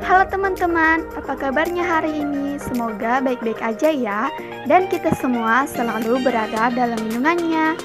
Halo teman-teman, apa kabarnya hari ini? Semoga baik-baik aja ya, dan kita semua selalu berada dalam lindungannya.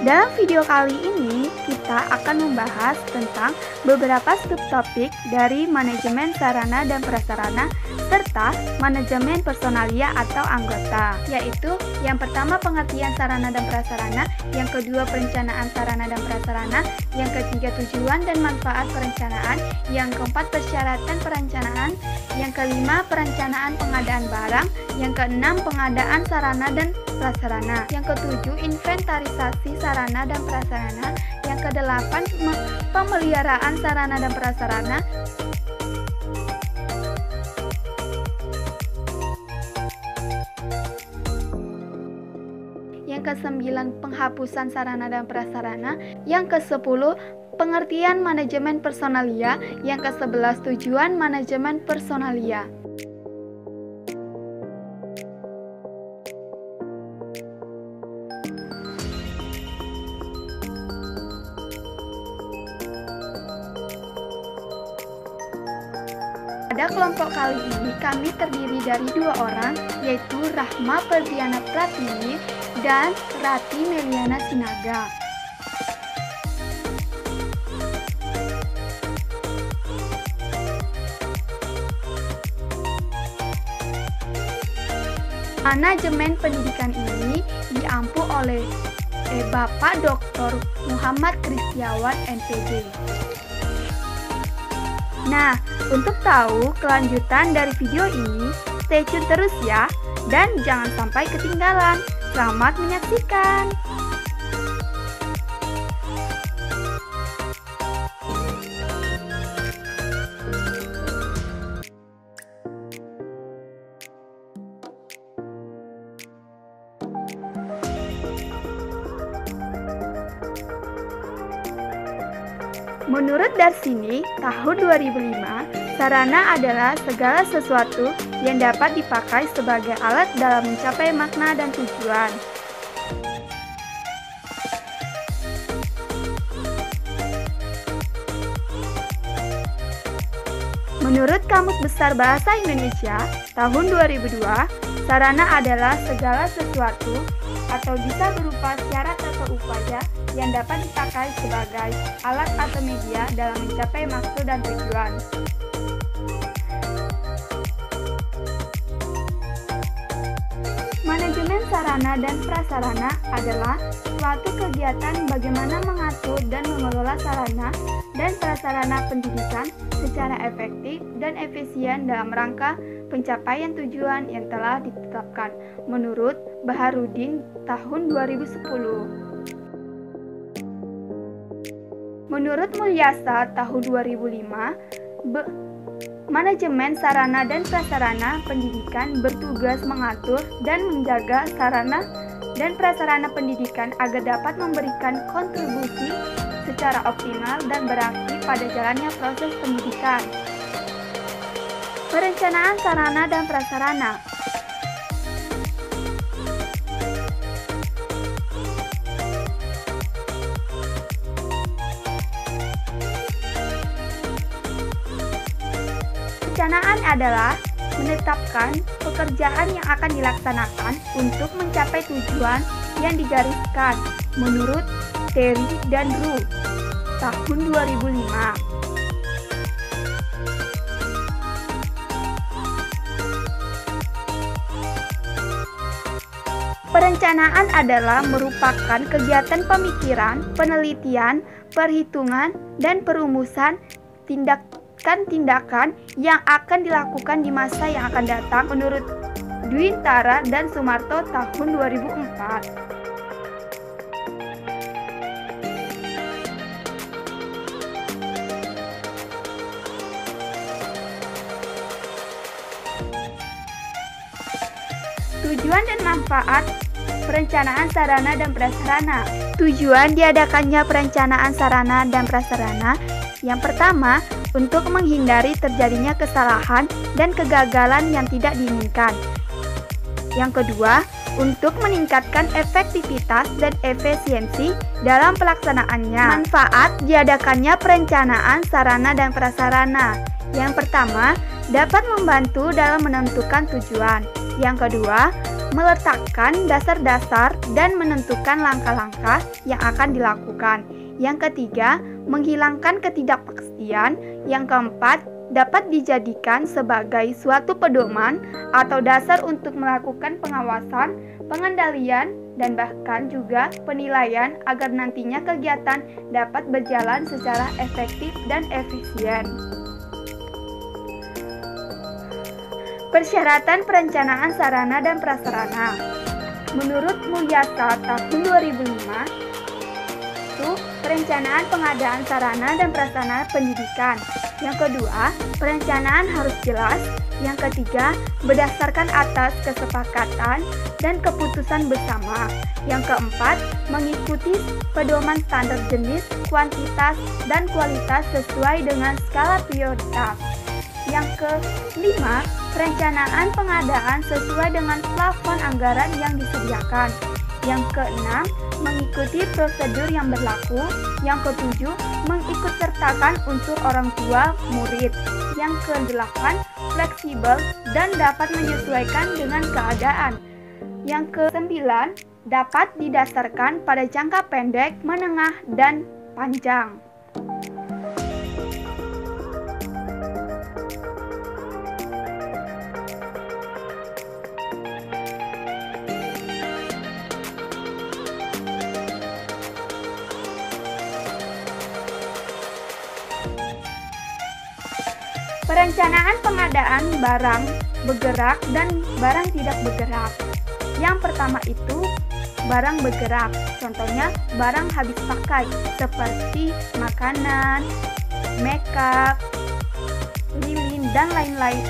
Dalam video kali ini, kita akan membahas tentang beberapa subtopik dari manajemen sarana dan prasarana serta manajemen personalia atau anggota, yaitu yang pertama pengertian sarana dan prasarana, yang kedua perencanaan sarana dan prasarana, yang ketiga tujuan dan manfaat perencanaan, yang keempat persyaratan perencanaan, yang kelima perencanaan pengadaan barang, yang keenam pengadaan sarana dan prasarana, yang ketujuh inventarisasi sarana dan prasarana, yang kedelapan pemeliharaan sarana dan prasarana, yang ke-9 penghapusan sarana dan prasarana, yang ke-10 pengertian manajemen personalia, yang ke-11 tujuan manajemen personalia. Pada kelompok kali ini kami terdiri dari 2 orang, yaitu Rahma Febriana Pratiwi dan Rati Meliana Sinaga. Manajemen pendidikan ini diampu oleh Bapak Dr. Muhammad Kristiawan MPD. Nah, untuk tahu kelanjutan dari video ini, stay tune terus ya, dan jangan sampai ketinggalan. Selamat menyaksikan! Menurut Darsini, tahun 2005, sarana adalah segala sesuatu yang dapat dipakai sebagai alat dalam mencapai makna dan tujuan. Menurut Kamus Besar Bahasa Indonesia, tahun 2002, sarana adalah segala sesuatu atau bisa berupa syarat atau upaya yang dapat dipakai sebagai alat atau media dalam mencapai maksud dan tujuan. Manajemen sarana dan prasarana adalah suatu kegiatan bagaimana mengatur dan mengelola sarana dan prasarana pendidikan secara efektif dan efisien dalam rangka pencapaian tujuan yang telah ditetapkan menurut Baharudin tahun 2010. Menurut Mulyasa tahun 2005, manajemen sarana dan prasarana pendidikan bertugas mengatur dan menjaga sarana dan prasarana pendidikan agar dapat memberikan kontribusi secara optimal dan berarti pada jalannya proses pendidikan. Perencanaan sarana dan prasarana. Perencanaan adalah menetapkan pekerjaan yang akan dilaksanakan untuk mencapai tujuan yang digariskan menurut Terry dan Ru tahun 2005. Perencanaan adalah merupakan kegiatan pemikiran, penelitian, perhitungan, dan perumusan tindakan yang akan dilakukan di masa yang akan datang menurut Dwintara dan Sumarto tahun 2004. Tujuan dan manfaat perencanaan sarana dan prasarana. Tujuan diadakannya perencanaan sarana dan prasarana yang pertama, untuk menghindari terjadinya kesalahan dan kegagalan yang tidak diinginkan. Yang kedua, untuk meningkatkan efektivitas dan efisiensi dalam pelaksanaannya. Manfaat diadakannya perencanaan sarana dan prasarana. Yang pertama, dapat membantu dalam menentukan tujuan. Yang kedua, meletakkan dasar-dasar dan menentukan langkah-langkah yang akan dilakukan. Yang ketiga, menghilangkan ketidakpastian. Yang keempat, dapat dijadikan sebagai suatu pedoman atau dasar untuk melakukan pengawasan, pengendalian, dan bahkan juga penilaian agar nantinya kegiatan dapat berjalan secara efektif dan efisien. Persyaratan perencanaan sarana dan prasarana. Menurut Mulyasa tahun 2005, itu perencanaan pengadaan sarana dan prasarana pendidikan. Yang kedua, perencanaan harus jelas. Yang ketiga, berdasarkan atas kesepakatan dan keputusan bersama. Yang keempat, mengikuti pedoman standar jenis, kuantitas, dan kualitas sesuai dengan skala prioritas. Yang kelima, perencanaan pengadaan sesuai dengan plafon anggaran yang disediakan. Yang keenam, mengikuti prosedur yang berlaku. Yang ketujuh, mengikutsertakan unsur orang tua murid. Yang kedelapan, fleksibel dan dapat menyesuaikan dengan keadaan. Yang kesembilan, dapat didasarkan pada jangka pendek, menengah, dan panjang. Perencanaan pengadaan barang bergerak dan barang tidak bergerak. Yang pertama itu barang bergerak, contohnya barang habis pakai seperti makanan, makeup, lilin, dan lain-lain.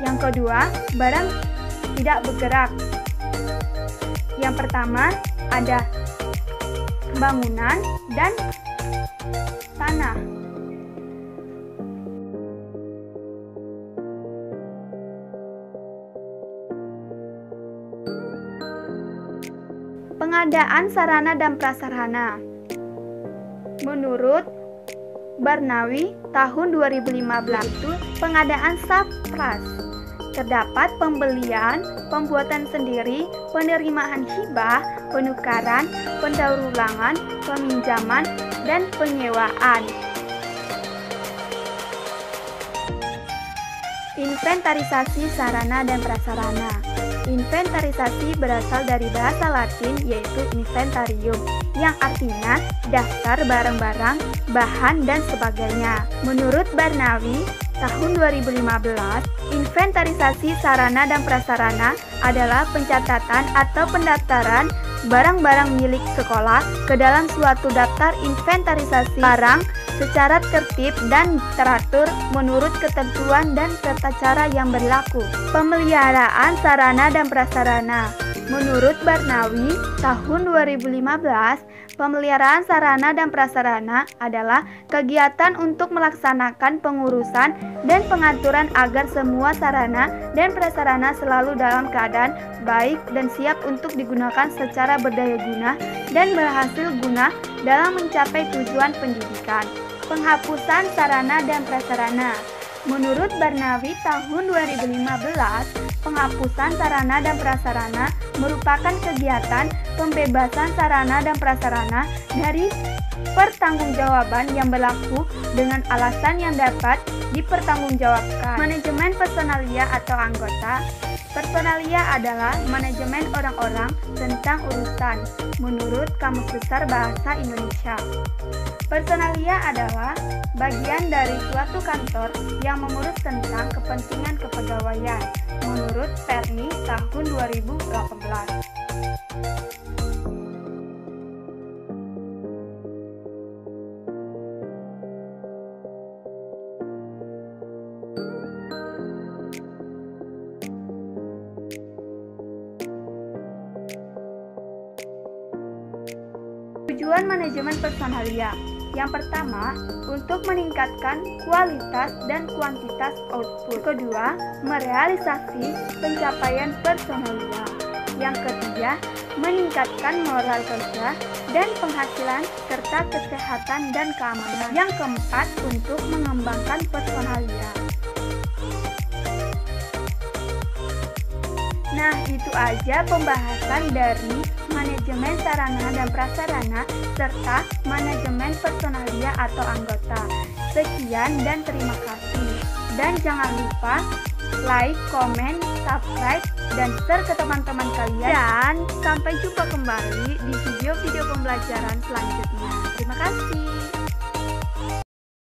Yang kedua, barang tidak bergerak. Yang pertama ada bangunan dan tanah. Pengadaan sarana dan prasarana. Menurut Barnawi tahun 2015 itu pengadaan SAPRAS. Terdapat pembelian, pembuatan sendiri, penerimaan hibah, penukaran, pendaur ulangan, peminjaman, dan penyewaan. Inventarisasi sarana dan prasarana. Inventarisasi berasal dari bahasa Latin yaitu inventarium, yang artinya daftar barang-barang, bahan, dan sebagainya. Menurut Barnawi, tahun 2015, inventarisasi sarana dan prasarana adalah pencatatan atau pendaftaran barang-barang milik sekolah ke dalam suatu daftar inventarisasi barang secara tertib dan teratur menurut ketentuan dan tata cara yang berlaku. Pemeliharaan sarana dan prasarana. Menurut Barnawi, tahun 2015, pemeliharaan sarana dan prasarana adalah kegiatan untuk melaksanakan pengurusan dan pengaturan agar semua sarana dan prasarana selalu dalam keadaan baik dan siap untuk digunakan secara berdaya guna dan berhasil guna dalam mencapai tujuan pendidikan. Penghapusan sarana dan prasarana. Menurut Barnawi tahun 2015, penghapusan sarana dan prasarana merupakan kegiatan pembebasan sarana dan prasarana dari pertanggungjawaban yang berlaku dengan alasan yang dapat dipertanggungjawabkan. Manajemen personalia atau anggota. Personalia adalah manajemen orang-orang tentang urusan menurut Kamus Besar Bahasa Indonesia. Personalia adalah bagian dari suatu kantor yang mengurus tentang kepentingan kepegawaian menurut Perni tahun 2018. Tujuan manajemen personalia. Yang pertama, untuk meningkatkan kualitas dan kuantitas output. Kedua, merealisasi pencapaian personalia. Yang ketiga, meningkatkan moral kerja dan penghasilan serta kesehatan dan keamanan. Yang keempat, untuk mengembangkan personalia. Nah, itu aja pembahasan dari manajemen sarana dan prasarana serta manajemen personalia atau anggota. Sekian dan terima kasih. Dan jangan lupa like, komen, subscribe, dan share ke teman-teman kalian. Dan sampai jumpa kembali di video-video pembelajaran selanjutnya. Terima kasih.